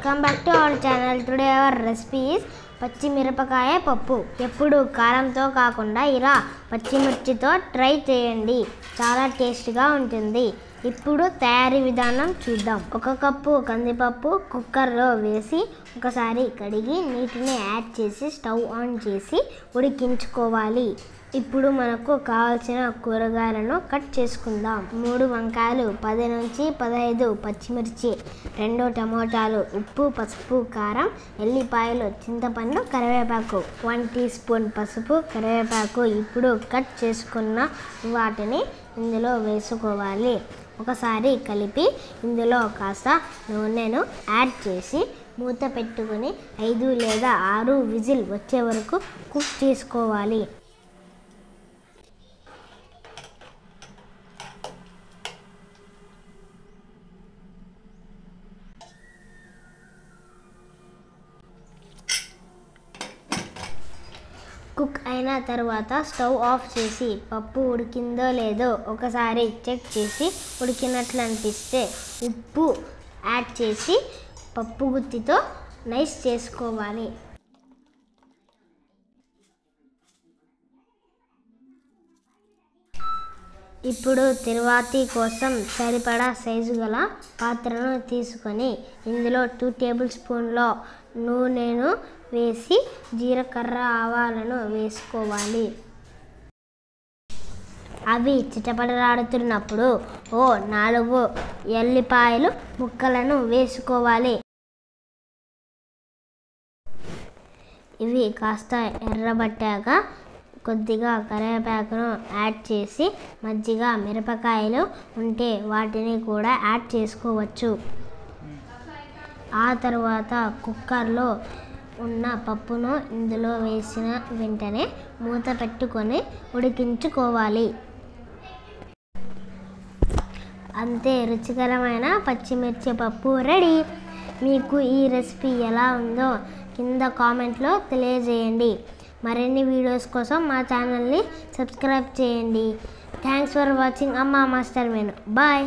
Welcome back to our channel. Today our recipe is పచ్చిమిరపకాయ పప్పు. ఎప్పుడు కారంతో కాకుండా ఇలా పచ్చిమిర్చితో ట్రై చేయండి. చాలా టేస్టీగా ఉంటుంది. ఇప్పుడు తయారీ విధానం చూద్దాం. 1 కప్పు కందిపప్పు కుక్కర్లో వేసి ఒకసారి కడిగి నీటిని యాడ్ చేసి స్టవ్ ఆన్ చేసి ఉడికించుకోవాలి. ఇప్పుడు మనకు కావాల్సిన కూరగాయలను కట్ చేసుకుందాం. 3 వంకాయలు, 10 నుంచి 15 పచ్చిమిర్చి, 2 టమోటాలు, ఉప్పు, పసుపు, కారం, ఎల్లిపాయలు, చింతపండు, కరివేపాకు, 1 టీ స్పూన్ పసుపు, కరివేపాకు. ఇప్పుడు కట్ చేసుకున్న వాటిని ఇందులో వేసుకోవాలి. ఒకసారి కలిపి ఇందులో కాస్త నూనెను యాడ్ చేసి మూత పెట్టుకుని 5 లేదా 6 విజిల్ వచ్చే వరకు కుక్ చేసుకోవాలి. కుక్ అయిన తర్వాత స్టవ్ ఆఫ్ చేసి పప్పు ఉడికిందో లేదో ఒకసారి చెక్ చేసి ఉడికినట్లు అనిపిస్తే ఉప్పు యాడ్ చేసి పప్పు గుత్తితో నైస్ చేసుకోవాలి. ఇప్పుడు తిరువాతి కోసం సరిపడా సైజు గల పాత్రను తీసుకొని ఇందులో 2 టేబుల్ స్పూన్ల నూనెను వేసి జీలకర్ర ఆవాలను వేసుకోవాలి. అవి చిటపటలాడుతున్నప్పుడు 4 ఎల్లిపాయలు ముక్కలను వేసుకోవాలి. ఇవి కాస్త ఎర్రబట్టాక కొద్దిగా కరివేపాకును యాడ్ చేసి మజ్జిగ, మిరపకాయలు ఉంటే వాటిని కూడా యాడ్ చేసుకోవచ్చు. ఆ తర్వాత కుక్కర్లో ఉన్న పప్పును ఇందులో వేసిన వెంటనే మూత పెట్టుకొని ఉడికించుకోవాలి. అంతే, రుచికరమైన పచ్చిమిర్చి పప్పు రెడీ. మీకు ఈ రెసిపీ ఎలా ఉందో కింద కామెంట్లో తెలియజేయండి. మరిన్ని వీడియోస్ కోసం మా ఛానల్ని సబ్స్క్రైబ్ చేయండి. థ్యాంక్స్ ఫర్ వాచింగ్ అమ్మా మాస్టర్ మెను. బాయ్.